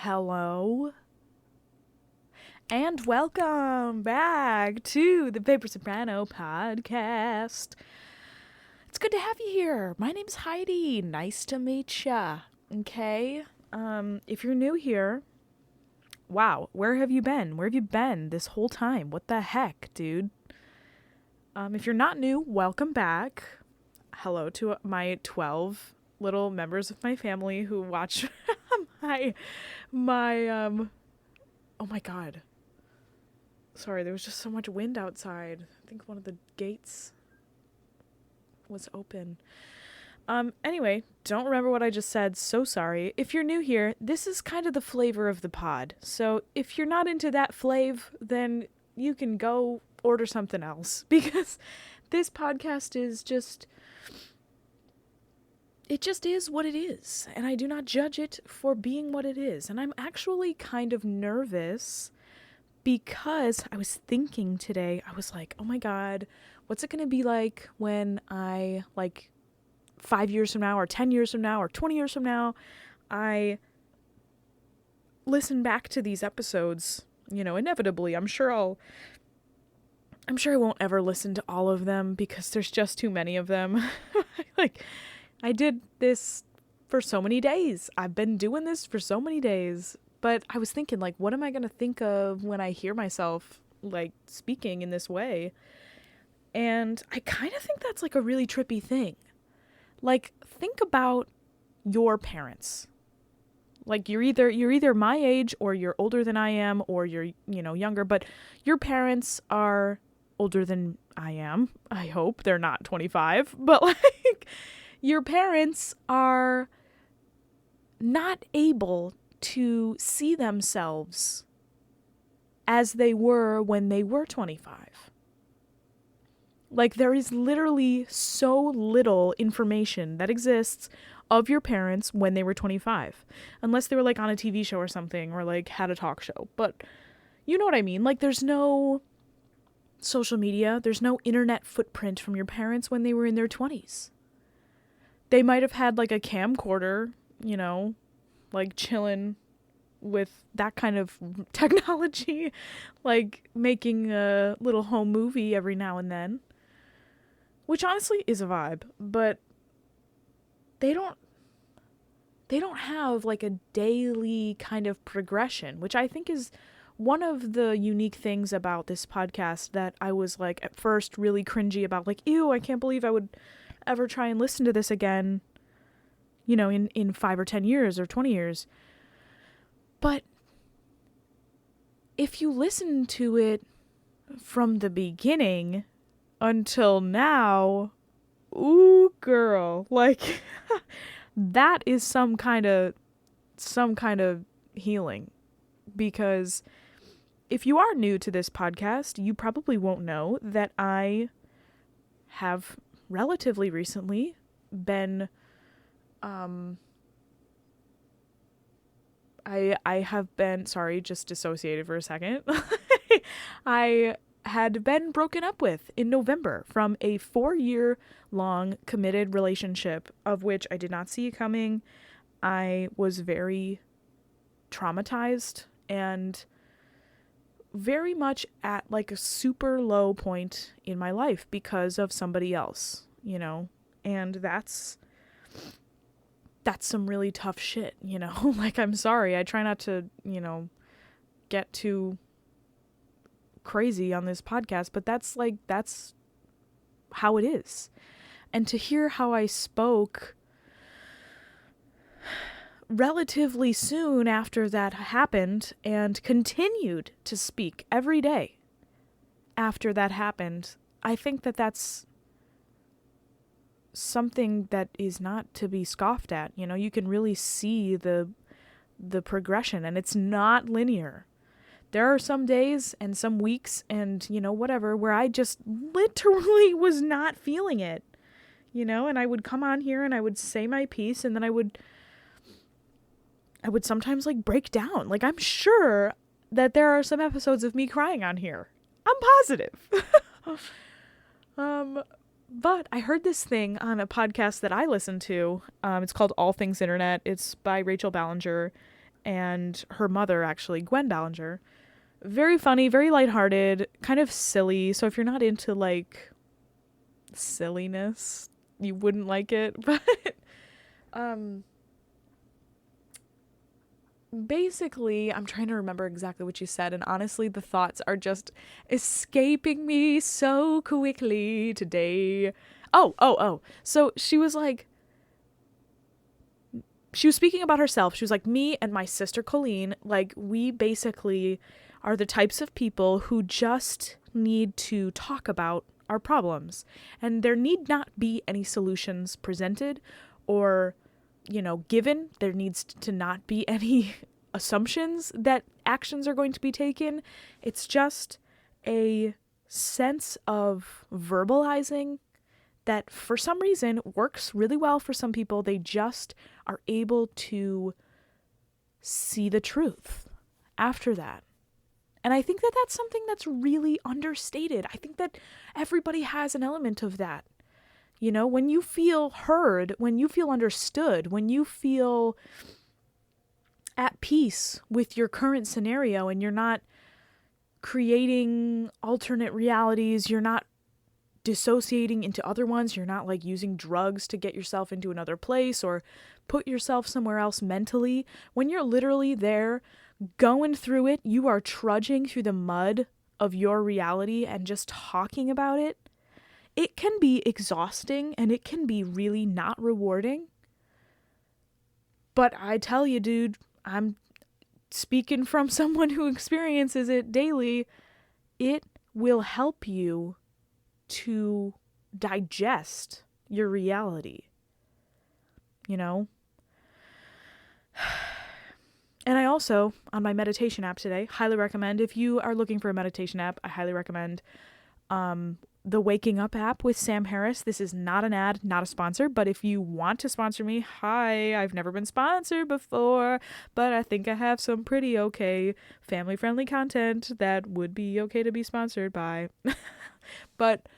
Hello, and welcome back to the Paper Soprano podcast. It's good to have you here. My name's Heidi. Nice to meet ya. Okay, if you're new here, wow, where have you been? Where have you been this whole time? What the heck, dude? If you're not new, welcome back. Hello to my 12 little members of my family who watch oh my god. Sorry, there was just so much wind outside. I think one of the gates was open. Anyway, don't remember what I just said. So sorry. If you're new here, this is kind of the flavor of the pod. So if you're not into that flav, then you can go order something else because this podcast is just... It just is what it is, and I do not judge it for being what it is. And I'm actually kind of nervous because I was thinking today, I was like, oh my god, what's it going to be like when I, 5 years from now, or 10 years from now, or 20 years from now, I listen back to these episodes, inevitably. I'm sure I won't ever listen to all of them because there's just too many of them. I did this for so many days. I've been doing this for so many days. But I was thinking, what am I going to think of when I hear myself, speaking in this way? And I kind of think that's, a really trippy thing. Think about your parents. You're either my age or you're older than I am or you're, younger. But your parents are older than I am. I hope they're not 25. But, your parents are not able to see themselves as they were when they were 25. There is literally so little information that exists of your parents when they were 25. Unless they were on a TV show or something or had a talk show. But you know what I mean? There's no social media. There's no internet footprint from your parents when they were in their 20s. They might have had a camcorder, chilling with that kind of technology, making a little home movie every now and then, which honestly is a vibe, but they don't have a daily kind of progression, which I think is one of the unique things about this podcast that I was at first really cringy about, ew, I can't believe I would ever try and listen to this again, in 5 or 10 years or 20 years. But if you listen to it from the beginning until now, ooh, girl, that is some kind of healing. Because if you are new to this podcast, you probably won't know that I have relatively recently been I have been, sorry, just dissociated for a second. I had been broken up with in November from a 4-year-long committed relationship of which I did not see coming. I was very traumatized and very much at a super low point in my life because of somebody else, and that's some really tough shit, I'm sorry. I try not to, get too crazy on this podcast, but that's how it is. And to hear how I spoke relatively soon after that happened and continued to speak every day after that happened, I think that that's something that is not to be scoffed at. You can really see the progression, and it's not linear. There are some days and some weeks and, whatever, where I just literally was not feeling it, and I would come on here and I would say my piece, and then I would sometimes break down. I'm sure that there are some episodes of me crying on here. I'm positive. But I heard this thing on a podcast that I listen to. It's called All Things Internet. It's by Rachel Ballinger. and her mother, actually, Gwen Ballinger. Very funny, very lighthearted, kind of silly. So if you're not into like silliness, you wouldn't like it. But basically, I'm trying to remember exactly what she said, and honestly, the thoughts are just escaping me so quickly today. Oh. So she was like, she was speaking about herself. She was like, me and my sister Colleen, like, we basically are the types of people who just need to talk about our problems. And there need not be any solutions presented or, given. There needs to not be any assumptions that actions are going to be taken. It's just a sense of verbalizing that for some reason works really well for some people. They just are able to see the truth after that. And I think that that's something that's really understated. I think that everybody has an element of that. When you feel heard, when you feel understood, when you feel at peace with your current scenario and you're not creating alternate realities, you're not dissociating into other ones, you're not like using drugs to get yourself into another place or put yourself somewhere else mentally. When you're literally there going through it, you are trudging through the mud of your reality and just talking about it. It can be exhausting and it can be really not rewarding. But I tell you, dude, I'm speaking from someone who experiences it daily. It will help you to digest your reality, And I also, on my meditation app today, highly recommend, if you are looking for a meditation app, I highly recommend the Waking Up app with Sam Harris. This is not an ad, not a sponsor, but if you want to sponsor me, hi, I've never been sponsored before, but I think I have some pretty okay family-friendly content that would be okay to be sponsored by. But,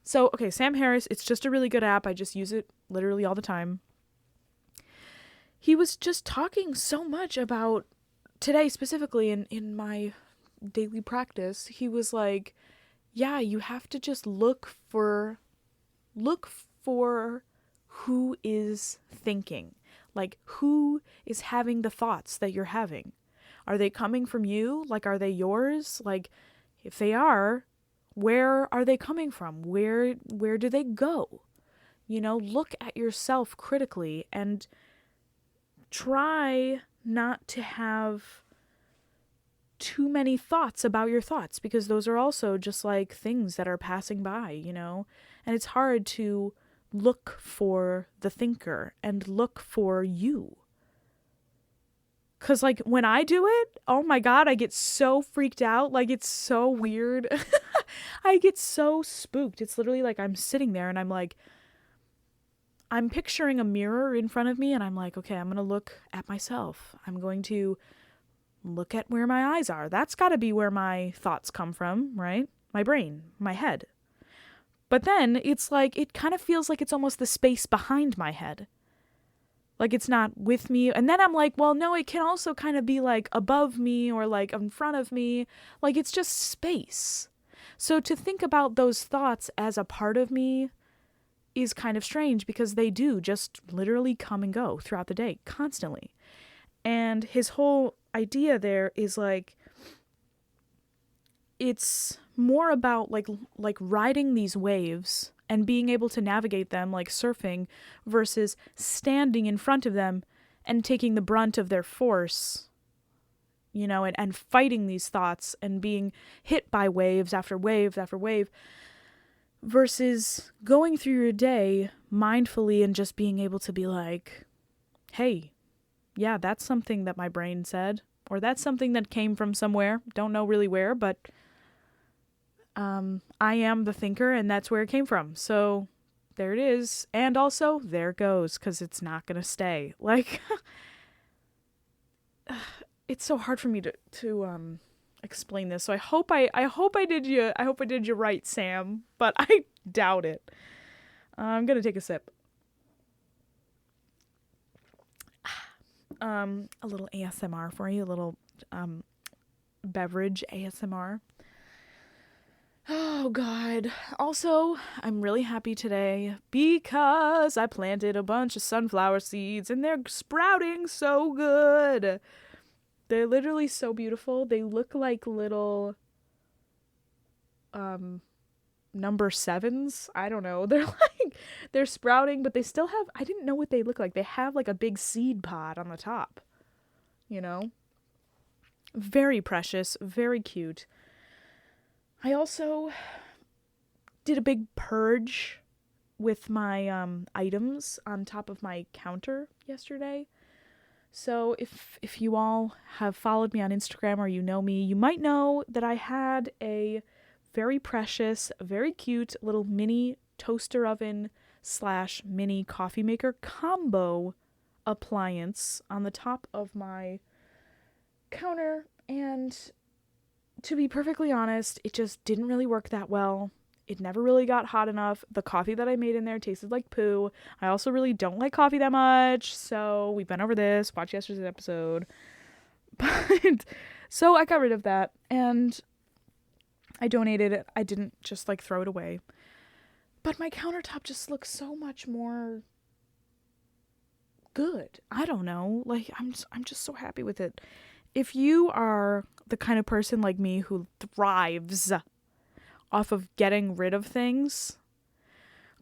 so, okay, Sam Harris, it's just a really good app. I just use it literally all the time. He was just talking so much about, today specifically in my daily practice, he was like, yeah, you have to just look for who is thinking. Like, who is having the thoughts that you're having? Are they coming from you? Like, are they yours? Like, if they are, where are they coming from? Where do they go? Look at yourself critically and try not to have too many thoughts about your thoughts, because those are also just like things that are passing by, and it's hard to look for the thinker and look for you. Because like when I do it, oh my God, I get so freaked out. Like, it's so weird. I get so spooked. It's literally like I'm sitting there and I'm like, I'm picturing a mirror in front of me and I'm like, okay, I'm going to look at myself. I'm going to look at where my eyes are. That's got to be where my thoughts come from, right? My brain, my head. But then it's like, it kind of feels like it's almost the space behind my head. Like it's not with me. And then I'm like, well, no, it can also kind of be like above me or like in front of me. Like it's just space. So to think about those thoughts as a part of me is kind of strange, because they do just literally come and go throughout the day constantly. And his whole idea there is like, it's more about like riding these waves and being able to navigate them like surfing, versus standing in front of them and taking the brunt of their force, and fighting these thoughts and being hit by waves after wave after wave, versus going through your day mindfully and just being able to be like, hey, yeah, that's something that my brain said, or that's something that came from somewhere. Don't know really where, but I am the thinker and that's where it came from. So there it is. And also there it goes, because it's not going to stay. Like, it's so hard for me to explain this. So I hope I did you right, Sam, but I doubt it. I'm going to take a sip. a little ASMR for you, a little beverage ASMR. Oh God. Also, I'm really happy today because I planted a bunch of sunflower seeds and they're sprouting so good. They're literally so beautiful. They look like little number sevens. I don't know. They're sprouting, but they still have, I didn't know what they look like. They have like a big seed pod on the top. You know? Very precious, very cute. I also did a big purge with my items on top of my counter yesterday. So if you all have followed me on Instagram or you know me, you might know that I had a very precious, very cute little mini toaster oven / mini coffee maker combo appliance on the top of my counter, and to be perfectly honest, it just didn't really work that well. It never really got hot enough. The coffee that I made in there tasted like poo. I also really don't like coffee that much, so we've been over this. Watch yesterday's episode. But so I got rid of that, and I donated it. I didn't just like throw it away. But my countertop just looks so much more good. I don't know. Like I'm just so happy with it. If you are the kind of person like me who thrives off of getting rid of things,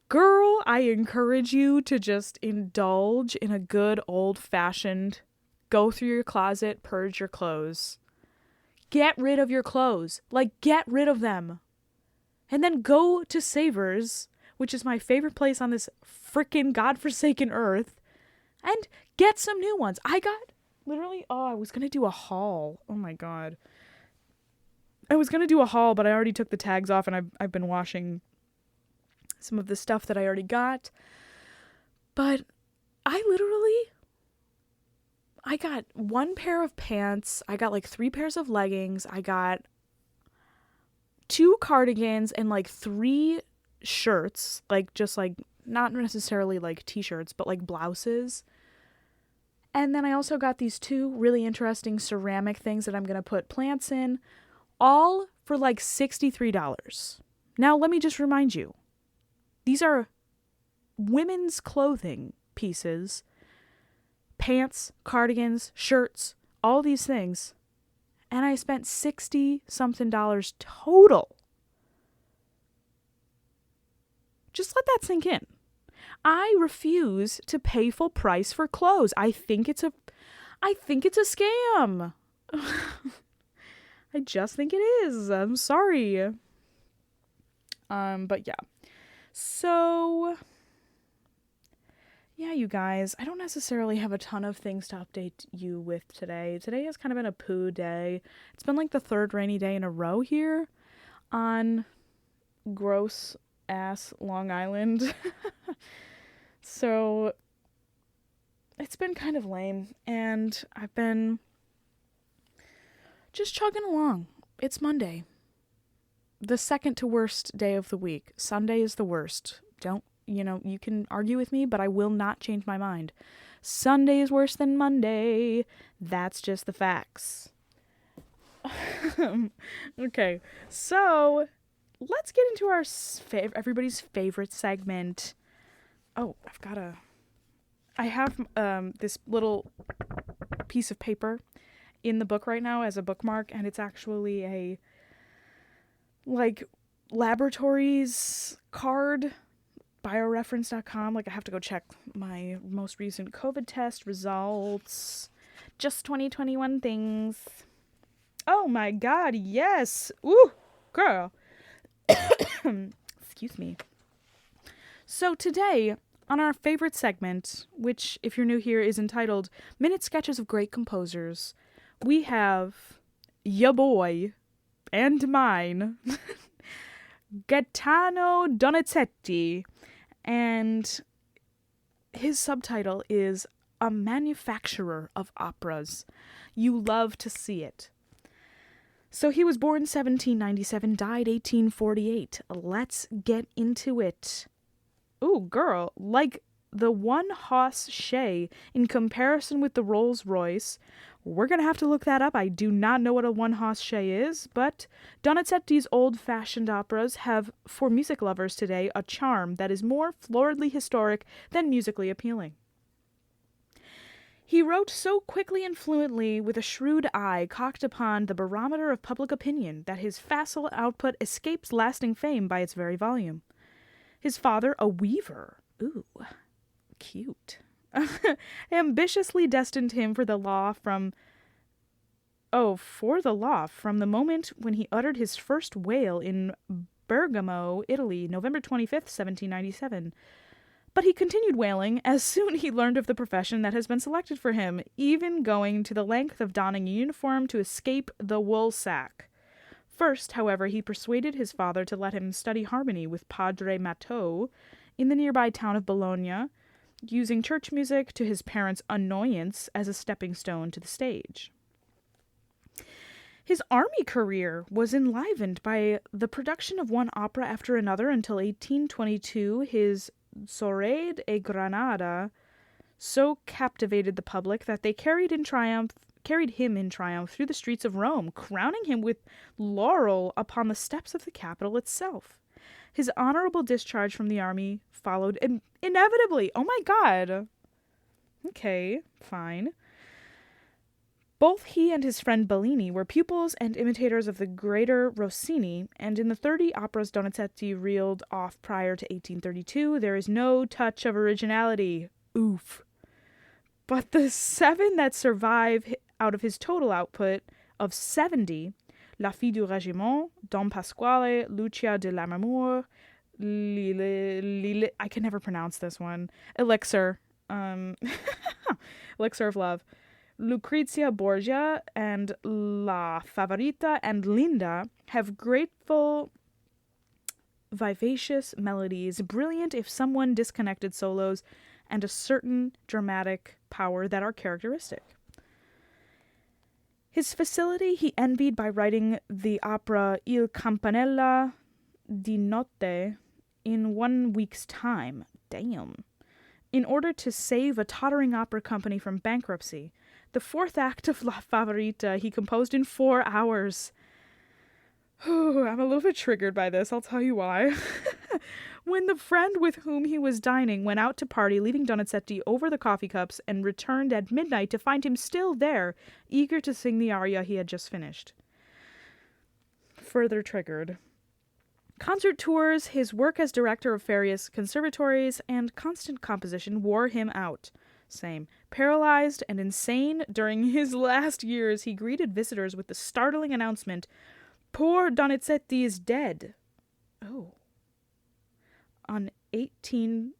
girl, I encourage you to just indulge in a good old-fashioned go through your closet, purge your clothes. Get rid of your clothes. Like, get rid of them. And then go to Savers, which is my favorite place on this frickin' godforsaken earth, and get some new ones. I got literally, I was going to do a haul. Oh my God. I was going to do a haul, but I already took the tags off and I've been washing some of the stuff that I already got. But I got one pair of pants. I got like 3 pairs of leggings. I got 2 cardigans and like 3 shirts, like just like not necessarily like t-shirts, but like blouses. And then I also got these 2 really interesting ceramic things that I'm going to put plants in, all for like $63. Now, let me just remind you, these are women's clothing pieces, pants, cardigans, shirts, all these things. And I spent $60-something total. Just let that sink in. I refuse to pay full price for clothes. I think it's a scam. I just think it is. I'm sorry. But yeah. So yeah, you guys, I don't necessarily have a ton of things to update you with today. Today has kind of been a poo day. It's been like the 3rd rainy day in a row here on gross ass Long Island. So it's been kind of lame, and I've been just chugging along. It's Monday. The second to worst day of the week. Sunday is the worst. You can argue with me, but I will not change my mind. Sunday is worse than Monday. That's just the facts. Okay, so let's get into our everybody's favorite segment. Oh, I have this little piece of paper in the book right now as a bookmark, and it's actually a like laboratories card, bioreference.com. Like, I have to go check my most recent COVID test results, just 2021 things. Oh my God, yes. Ooh, girl. Excuse me. So today, on our favorite segment, which, if you're new here, is entitled Minute Sketches of Great Composers, we have ya boy and mine, Gaetano Donizetti, and his subtitle is A Manufacturer of Operas. You love to see it. So he was born 1797, died 1848. Let's get into it. Ooh, girl, like the one-hoss-shay in comparison with the Rolls-Royce. We're going to have to look that up. I do not know what a one-hoss-shay is, but Donizetti's old-fashioned operas have, for music lovers today, a charm that is more floridly historic than musically appealing. He wrote so quickly and fluently, with a shrewd eye cocked upon the barometer of public opinion, that his facile output escapes lasting fame by its very volume. His father, a weaver, ooh, cute, ambitiously destined him for the law from the moment when he uttered his first wail in Bergamo, Italy, November 25th, 1797. But he continued wailing as soon he learned of the profession that has been selected for him, even going to the length of donning a uniform to escape the woolsack. First, however, he persuaded his father to let him study harmony with Padre Matteau in the nearby town of Bologna, using church music to his parents' annoyance as a stepping stone to the stage. His army career was enlivened by the production of one opera after another until 1822. His Sorede e Granada so captivated the public that they carried him in triumph through the streets of Rome, crowning him with laurel upon the steps of the Capitol itself. His honorable discharge from the army followed inevitably. Oh my God. Okay, fine. Both he and his friend Bellini were pupils and imitators of the greater Rossini, and in the 30 operas Donizetti reeled off prior to 1832, there is no touch of originality. Oof. But the 7 that survive out of his total output of 70, La Fille du Régiment, Don Pasquale, Lucia de Lammermoor, I can never pronounce this one, Elixir, Elixir of Love, Lucrezia Borgia, and La Favorita and Linda have grateful, vivacious melodies, brilliant if somewhat disconnected solos, and a certain dramatic power that are characteristic. His facility he envied by writing the opera Il Campanella di Notte in 1 week's time. Damn. In order to save a tottering opera company from bankruptcy. The 4th act of La Favorita he composed in 4 hours. I'm a little bit triggered by this, I'll tell you why. When the friend with whom he was dining went out to party, leaving Donizetti over the coffee cups, and returned at midnight to find him still there, eager to sing the aria he had just finished. Further triggered. Concert tours, his work as director of various conservatories, and constant composition wore him out. Same. Paralyzed and insane, during his last years, he greeted visitors with the startling announcement, "Poor Donizetti is dead." Oh. On April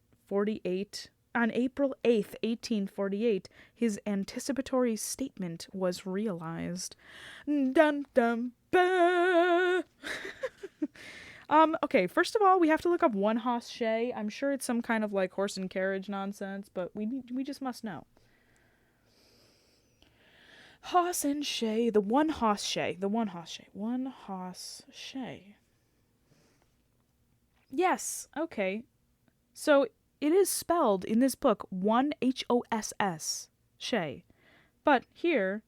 8th, 1848, his anticipatory statement was realized. Dum dum ba. Okay, first of all, we have to look up one-hoss-shay. I'm sure it's some kind of like horse and carriage nonsense, but we just must know. Hoss and shay, the one-hoss-shay. One-hoss-shay. Yes, okay. So it is spelled in this book one Hoss, shay. But here,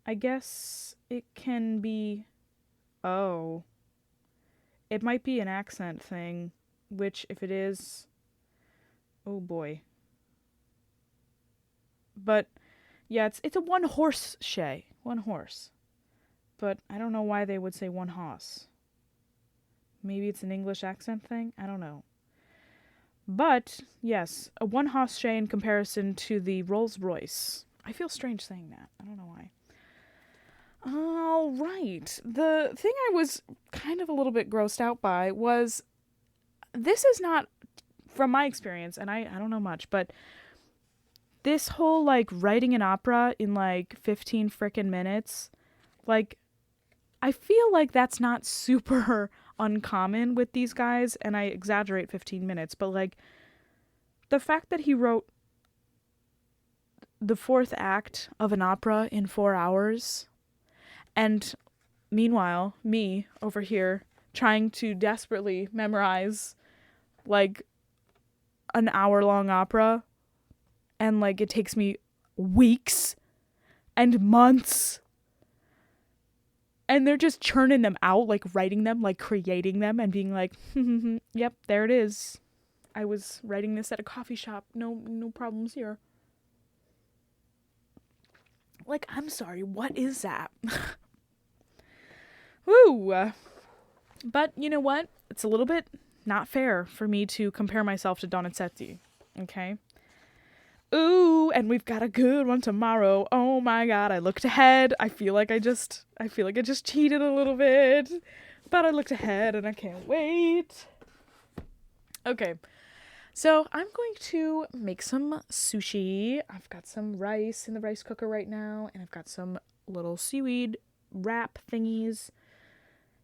I guess it can be, oh, it might be an accent thing, which if it is, oh boy. But yeah, it's a one-horse shay, one horse. But I don't know why they would say one hoss. Maybe it's an English accent thing? I don't know. But, yes, a one-hoss-shay in comparison to the Rolls-Royce. I feel strange saying that. I don't know why. All right. The thing I was kind of a little bit grossed out by was, this is not, from my experience, and I don't know much, but this whole, like, writing an opera in, like, 15 frickin' minutes, like, I feel like that's not super uncommon with these guys, and I exaggerate 15 minutes, but, like, the fact that he wrote the 4th act of an opera in 4 hours, and meanwhile, me over here trying to desperately memorize, like, an hour-long opera, and like it takes me weeks and months, and they're just churning them out, like writing them, like creating them, and being like, yep, there it is. I was writing this at a coffee shop. No problems here. Like, I'm sorry, what is that? Woo! But you know what? It's a little bit not fair for me to compare myself to Donizetti, okay? Ooh, and we've got a good one tomorrow. Oh my god, I looked ahead. I feel like I just cheated a little bit. But I looked ahead and I can't wait. Okay. So, I'm going to make some sushi. I've got some rice in the rice cooker right now, and I've got some little seaweed wrap thingies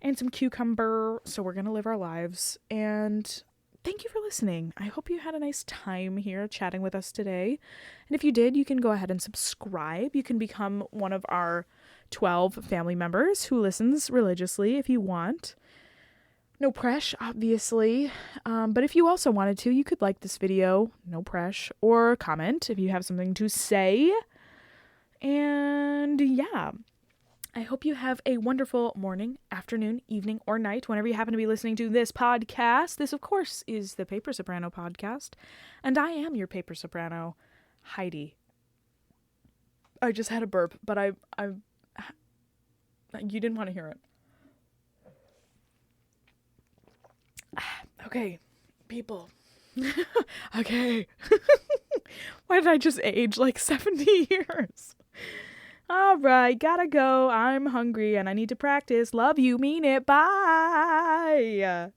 and some cucumber. So, we're going to live our lives. And thank you for listening. I hope you had a nice time here chatting with us today. And if you did, you can go ahead and subscribe. You can become one of our 12 family members who listens religiously if you want. No pressure, obviously. But if you also wanted to, you could like this video, no pressure, or comment if you have something to say. And yeah, I hope you have a wonderful morning, afternoon, evening, or night, whenever you happen to be listening to this podcast. This, of course, is the Paper Soprano podcast, and I am your Paper Soprano, Heidi. I just had a burp, but you didn't want to hear it. Okay, people. Okay. Why did I just age like 70 years? All right, gotta go. I'm hungry and I need to practice. Love you, mean it. Bye.